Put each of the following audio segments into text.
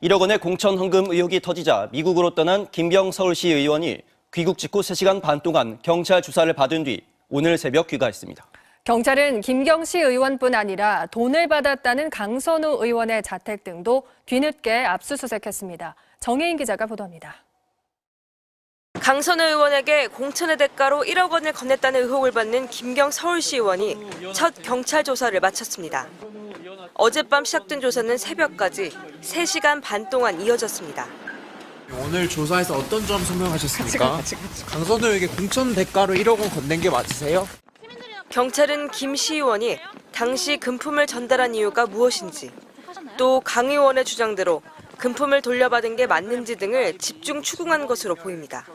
1억 원의 공천 헌금 의혹이 터지자 미국으로 떠난 김경 서울시 의원이 귀국 직후 3시간 반 동안 경찰 조사를 받은 뒤 오늘 새벽 귀가했습니다. 경찰은 김경시 의원뿐 아니라 돈을 받았다는 강선우 의원의 자택 등도 뒤늦게 압수수색했습니다. 정혜인 기자가 보도합니다. 강선우 의원에게 공천의 대가로 1억 원을 건넸다는 의혹을 받는 김경 서울시 의원이 첫 경찰 조사를 마쳤습니다. 어젯밤 시작된 조사는 새벽까지 3시간 반 동안 이어졌습니다. 오늘 조사에서 어떤 점 설명하셨습니까? 강선우에게 공천 대가로 1억 원 건넨 게 맞으세요? 경찰은 김 시의원이 당시 금품을 전달한 이유가 무엇인지, 또 강 의원의 주장대로 금품을 돌려받은 게 맞는지 등을 집중 추궁한 것으로 보입니다.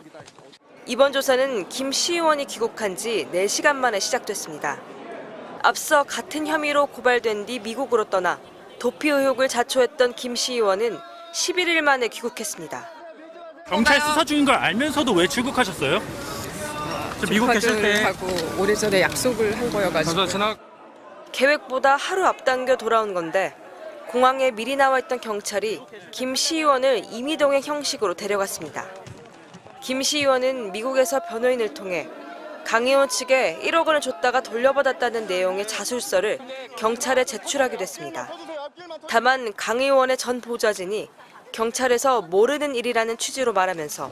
이번 조사는 김 시의원이 귀국한 지 4시간 만에 시작됐습니다. 앞서 같은 혐의로 고발된 뒤 미국으로 떠나 도피 의혹을 자초했던 김 시의원은 11일 만에 귀국했습니다. 경찰 수사 중인 걸 알면서도 왜 출국하셨어요? 미국 계실 때 하고 오래전에 약속을 한 거여가지고 계획보다 하루 앞당겨 돌아온 건데 공항에 미리 나와 있던 경찰이 김 시의원을 임의동행 형식으로 데려갔습니다. 김 시의원은 미국에서 변호인을 통해 강 의원 측에 1억 원을 줬다가 돌려받았다는 내용의 자술서를 경찰에 제출하기로 했습니다. 다만 강 의원의 전 보좌진이 경찰에서 모르는 일이라는 취지로 말하면서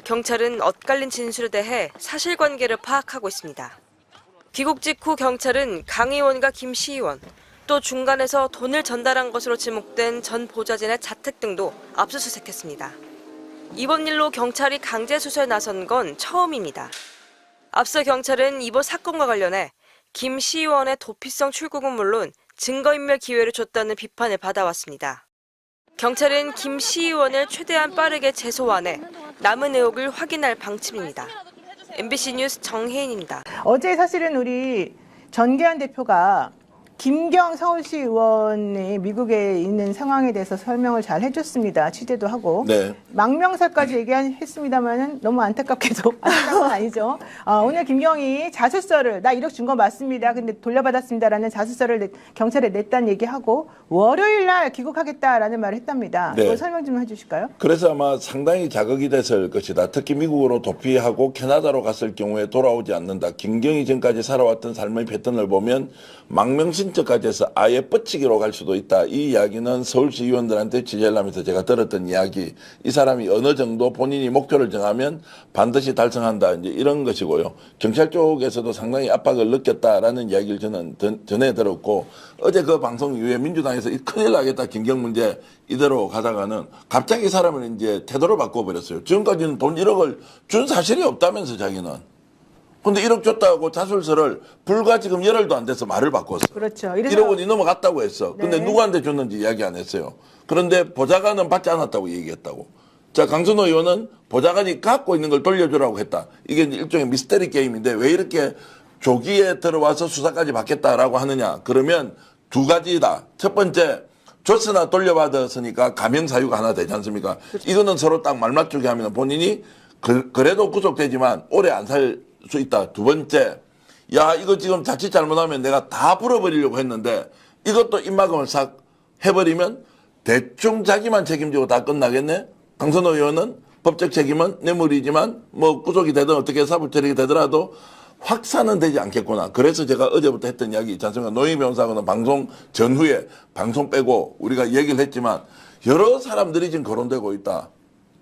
경찰은 엇갈린 진술에 대해 사실관계를 파악하고 있습니다. 귀국 직후 경찰은 강 의원과 김 시의원, 또 중간에서 돈을 전달한 것으로 지목된 전 보좌진의 자택 등도 압수수색했습니다. 이번 일로 경찰이 강제 수사에 나선 건 처음입니다. 앞서 경찰은 이번 사건과 관련해 김 시의원의 도피성 출국은 물론 증거인멸 기회를 줬다는 비판을 받아왔습니다. 경찰은 김 시의원을 최대한 빠르게 재소환해 남은 의혹을 확인할 방침입니다. MBC 뉴스 정혜인입니다. 어제 사실은 우리 전계한 대표가 김경 서울시 의원이 미국에 있는 상황에 대해서 설명을 잘 해줬습니다. 취재도 하고. 네. 망명사까지 얘기했습니다만은 너무 안타깝게도 안타까운 아니죠. 오늘 김경이 자술서를 나 1억 준 거 맞습니다. 근데 돌려받았습니다라는 자술서를 경찰에 냈다는 얘기하고 월요일 날 귀국하겠다라는 말을 했답니다. 네. 이거 설명 좀 해주실까요? 그래서 아마 상당히 자극이 됐을 것이다. 특히 미국으로 도피하고 캐나다로 갔을 경우에 돌아오지 않는다. 김경이 지금까지 살아왔던 삶의 패턴을 보면 망명신청까지 해서 아예 뻗치기로 갈 수도 있다. 이 이야기는 서울시 의원들한테 취재를 하면서 제가 들었던 이야기. 이 사람이 어느 정도 본인이 목표를 정하면 반드시 달성한다. 이제 이런 것이고요. 경찰 쪽에서도 상당히 압박을 느꼈다라는 이야기를 저는 전해 들었고, 어제 그 방송 이후에 민주당에서 큰일 나겠다. 김경 문제 이대로 가다가는 갑자기 사람을 이제 태도를 바꿔버렸어요. 지금까지는 돈 1억을 준 사실이 없다면서 자기는. 근데 1억 줬다고 자술서를 불과 지금 열흘도 안 돼서 말을 바꿨어. 그렇죠. 1억 원이 넘어갔다고 했어. 근데 네. 누구한테 줬는지 이야기 안 했어요. 그런데 보좌관은 받지 않았다고 얘기했다고. 자, 강선호 의원은 보좌관이 갖고 있는 걸 돌려주라고 했다. 이게 일종의 미스테리 게임인데 왜 이렇게 조기에 들어와서 수사까지 받겠다라고 하느냐. 그러면 두 가지다. 첫 번째, 줬으나 돌려받았으니까 가명사유가 하나 되지 않습니까? 이거는 서로 딱 말맞추게 하면 본인이 그래도 구속되지만 오래 안 살 수 있다. 두 번째, 야, 이거 지금 자칫 잘못하면 내가 다 풀어버리려고 했는데 이것도 입막음을 싹 해버리면 대충 자기만 책임지고 다 끝나겠네? 강선호 의원은 법적 책임은 뇌물이지만 뭐 구속이 되든 어떻게 사법 처리가 되더라도 확산은 되지 않겠구나. 그래서 제가 어제부터 했던 이야기 있지 않습니까? 노희 변호사하고는 방송 전후에 방송 빼고 우리가 얘기를 했지만 여러 사람들이 지금 거론되고 있다.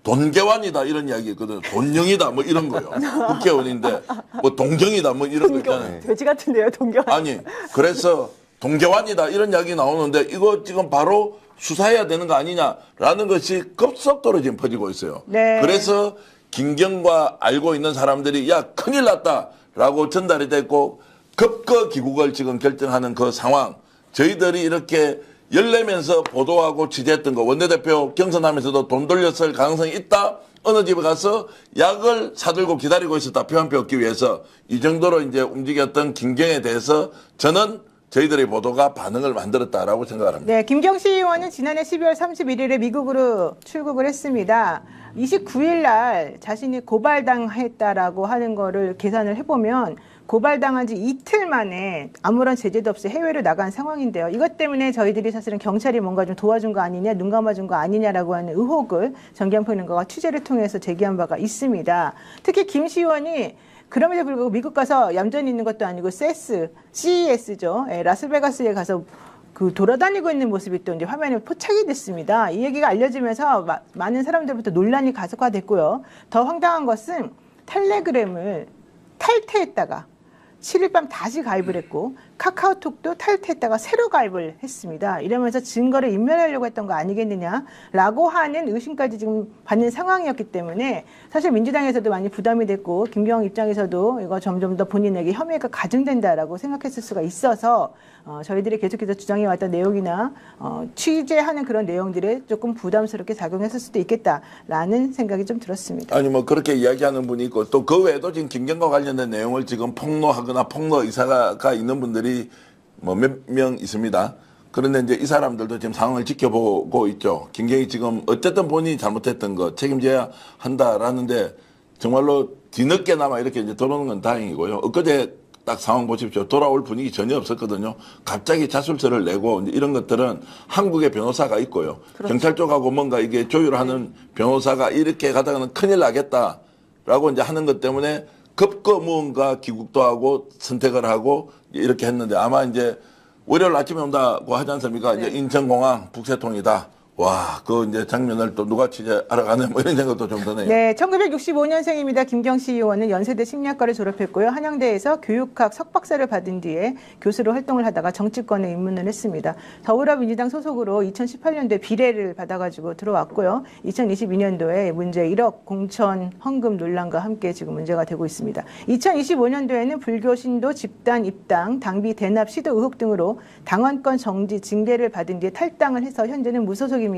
돈개완이다 이런 이야기 있거든. 돈영이다 뭐 이런 거요. 국회의원인데 뭐 동경이다 뭐 이런 거 있잖아요. 돼지 같은데요, 동경. 아니 그래서 동개완이다 이런 이야기 나오는데 이거 지금 바로 수사해야 되는 거 아니냐라는 것이 급속도로 지금 퍼지고 있어요. 네. 그래서 김경과 알고 있는 사람들이 야 큰일 났다라고 전달이 됐고 급거 귀국을 지금 결정하는 그 상황. 저희들이 이렇게 열내면서 보도하고 취재했던 거 원내대표 경선하면서도 돈 돌렸을 가능성이 있다. 어느 집에 가서 약을 사들고 기다리고 있었다. 표 한 표 얻기 위해서 이 정도로 이제 움직였던 김경에 대해서 저는 저희들의 보도가 반응을 만들었다라고 생각을 합니다. 네, 김경시 의원은 지난해 12월 31일에 미국으로 출국을 했습니다. 29일 날 자신이 고발당했다라고 하는 거를 계산을 해보면 고발당한 지 이틀 만에 아무런 제재도 없이 해외로 나간 상황인데요. 이것 때문에 저희들이 사실은 경찰이 뭔가 좀 도와준 거 아니냐, 눈 감아준 거 아니냐라고 하는 의혹을 정경포연구원과 취재를 통해서 제기한 바가 있습니다. 특히 김 시의원이 그럼에도 불구하고 미국 가서 얌전히 있는 것도 아니고 CES죠. 라스베가스에 가서 돌아다니고 있는 모습이 또 이제 화면에 포착이 됐습니다. 이 얘기가 알려지면서 많은 사람들부터 논란이 가속화됐고요. 더 황당한 것은 텔레그램을 탈퇴했다가 7일 밤 다시 가입을 했고 카카오톡도 탈퇴했다가 새로 가입을 했습니다. 이러면서 증거를 인멸하려고 했던 거 아니겠느냐라고 하는 의심까지 지금 받는 상황이었기 때문에 사실 민주당에서도 많이 부담이 됐고 김경호 입장에서도 이거 점점 더 본인에게 혐의가 가중된다라고 생각했을 수가 있어서 저희들이 계속해서 주장해왔던 내용이나 취재하는 그런 내용들에 조금 부담스럽게 작용했을 수도 있겠다라는 생각이 좀 들었습니다. 아니 뭐 그렇게 이야기하는 분이 있고 또 그 외에도 지금 김경과 관련된 내용을 지금 폭로하거나 폭로 의사가 있는 분들이 뭐 몇 명 있습니다. 그런데 이제 이 사람들도 지금 상황을 지켜보고 있죠. 김경이 지금 어쨌든 본인이 잘못했던 거 책임져야 한다라는데 정말로 뒤늦게나마 이렇게 이제 들어오는 건 다행이고요. 엊그제 딱 상황 보십시오. 돌아올 분위기 전혀 없었거든요. 갑자기 자술서를 내고 이제 이런 것들은 한국의 변호사가 있고요. 그렇죠. 경찰 쪽하고 뭔가 이게 조율하는 변호사가 이렇게 가다가는 큰일 나겠다라고 이제 하는 것 때문에 급거 무언가 귀국도 하고 선택을 하고 이렇게 했는데 아마 이제 월요일 아침에 온다고 하지 않습니까? 네. 이제 인천공항 북새통이다. 와, 그 이제 장면을 또 누가 취재하러 가네 뭐 이런 생각도 좀 드네요. 네, 1965년생입니다. 김경시 의원은 연세대 심리학과를 졸업했고요. 한양대에서 교육학 석박사를 받은 뒤에 교수로 활동을 하다가 정치권에 입문을 했습니다. 더불어민주당 소속으로 2018년도에 비례를 받아가지고 들어왔고요. 2022년도에 문제 1억 공천 헌금 논란과 함께 지금 문제가 되고 있습니다. 2025년도에는 불교 신도 집단 입당, 당비 대납 시도 의혹 등으로 당원권 정지 징계를 받은 뒤에 탈당을 해서 현재는 무소속입니다.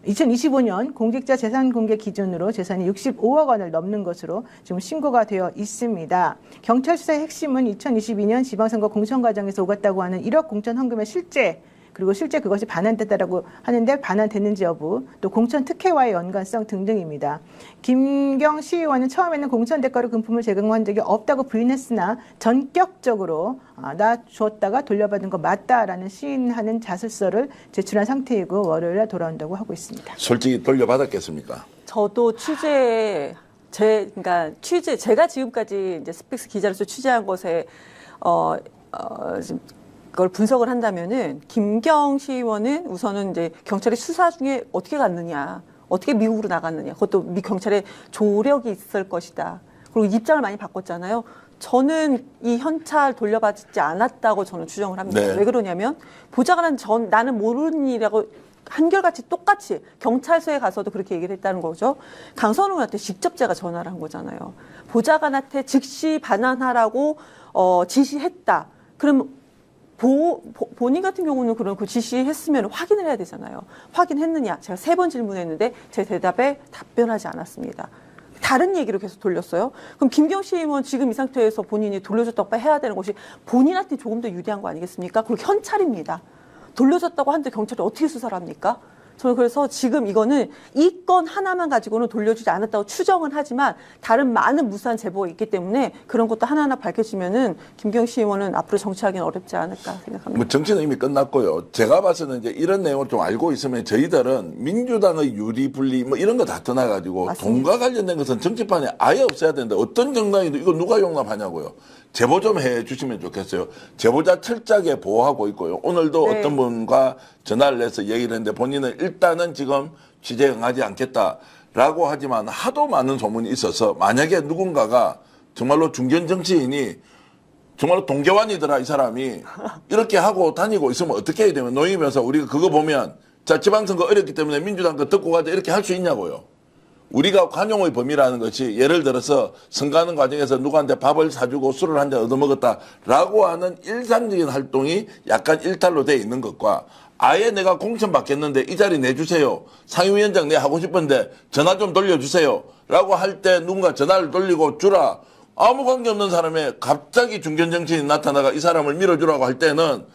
2025년 공직자 재산 공개 기준으로 재산이 65억 원을 넘는 것으로 지금 신고가 되어 있습니다. 경찰 수사의 핵심은 2022년 지방선거 공천 과정에서 오갔다고 하는 1억 공천 헌금의 실제, 그리고 실제 그것이 반환됐다라고 하는데 반환됐는지 여부, 또 공천 특혜와의 연관성 등등입니다. 김경 시의원은 처음에는 공천 대가로 금품을 제공한 적이 없다고 부인했으나 전격적으로 나 주었다가 돌려받은 거 맞다라는 시인하는 자술서를 제출한 상태이고 월요일에 돌아온다고 하고 있습니다. 솔직히 돌려받았겠습니까? 저도 제가 지금까지 이제 스픽스 기자로서 취재한 것에 그걸 분석을 한다면은 김경 시의원은 우선은 이제 경찰의 수사 중에 어떻게 갔느냐, 어떻게 미국으로 나갔느냐, 그것도 미 경찰의 조력이 있을 것이다. 그리고 입장을 많이 바꿨잖아요. 저는 이 현찰 돌려받지 않았다고 저는 추정을 합니다. 네. 왜 그러냐면 보좌관은 나는 모르는 일이라고 한결같이 똑같이 경찰서에 가서도 그렇게 얘기를 했다는 거죠. 강선우 의원한테 직접 제가 전화를 한 거잖아요. 보좌관한테 즉시 반환하라고 지시했다. 그럼 본인 같은 경우는 그런 그 지시했으면 확인을 해야 되잖아요. 확인했느냐? 제가 3번 질문했는데 제 대답에 답변하지 않았습니다. 다른 얘기로 계속 돌렸어요. 그럼 김경시 의원 지금 이 상태에서 본인이 돌려줬다고 해야 되는 것이 본인한테 조금 더 유리한 거 아니겠습니까? 그리고 현찰입니다. 돌려줬다고 하는데 경찰이 어떻게 수사를 합니까? 저는 그래서 지금 이거는 이 건 하나만 가지고는 돌려주지 않았다고 추정은 하지만 다른 많은 무수한 제보가 있기 때문에 그런 것도 하나하나 밝혀지면은 김경시 의원은 앞으로 정치하기는 어렵지 않을까 생각합니다. 뭐 정치는 이미 끝났고요. 제가 봐서는 이제 이런 내용을 좀 알고 있으면 저희들은 민주당의 유리 분리 뭐 이런 거 다 떠나가지고 돈과 관련된 것은 정치판에 아예 없어야 되는데 어떤 정당이도 이거 누가 용납하냐고요. 제보 좀 해 주시면 좋겠어요. 제보자 철저하게 보호하고 있고요. 오늘도 네. 어떤 분과 전화를 해서 얘기를 했는데 본인은 일단은 지금 취재에 응하지 않겠다라고 하지만 하도 많은 소문이 있어서 만약에 누군가가 정말로 중견 정치인이 정말로 동계환이더라 이 사람이 이렇게 하고 다니고 있으면 어떻게 해야 되면 노임에서 우리가 그거 보면 자 지방선거 어렵기 때문에 민주당 거 듣고 가자 이렇게 할 수 있냐고요. 우리가 관용의 범위라는 것이 예를 들어서 선거하는 과정에서 누구한테 밥을 사주고 술을 한 잔 얻어먹었다라고 하는 일상적인 활동이 약간 일탈로 돼 있는 것과 아예 내가 공천 받겠는데 이 자리 내주세요. 상임위원장 내 하고 싶은데 전화 좀 돌려주세요. 라고 할 때 누군가 전화를 돌리고 주라. 아무 관계없는 사람에 갑자기 중견정치인이 나타나가 이 사람을 밀어주라고 할 때는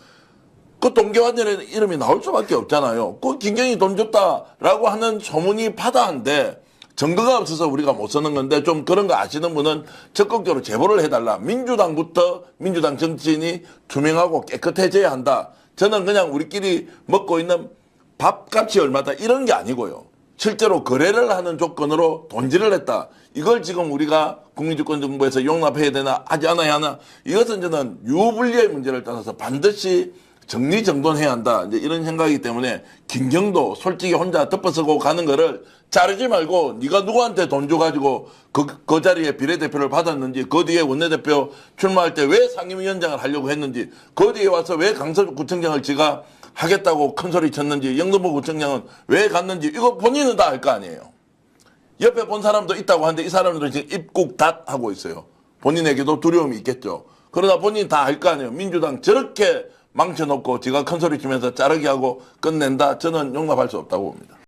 그 동계환이라는 이름이 나올 수밖에 없잖아요. 그 김경이 돈 줬다라고 하는 소문이 파다한데 증거가 없어서 우리가 못 쓰는 건데 좀 그런 거 아시는 분은 적극적으로 제보를 해달라. 민주당부터 민주당 정치인이 투명하고 깨끗해져야 한다. 저는 그냥 우리끼리 먹고 있는 밥값이 얼마다 이런 게 아니고요. 실제로 거래를 하는 조건으로 돈질을 했다. 이걸 지금 우리가 국민주권정부에서 용납해야 되나 하지 않아야 하나. 이것은 저는 유불리의 문제를 떠나서 반드시 정리정돈해야 한다. 이제 이런 생각이기 때문에 김경도 솔직히 혼자 덮어쓰고 가는 거를 자르지 말고 네가 누구한테 돈 줘가지고 그 자리에 비례대표를 받았는지 그 뒤에 원내대표 출마할 때 왜 상임위원장을 하려고 했는지 그 뒤에 와서 왜 강서구청장을 지가 하겠다고 큰 소리 쳤는지 영등포 구청장은 왜 갔는지 이거 본인은 다 알 거 아니에요. 옆에 본 사람도 있다고 하는데 이 사람들은 지금 입국 닷 하고 있어요. 본인에게도 두려움이 있겠죠. 그러다 본인이 다 알 거 아니에요. 민주당 저렇게 망쳐놓고 지가 큰 소리 치면서 자르게 하고 끝낸다. 저는 용납할 수 없다고 봅니다.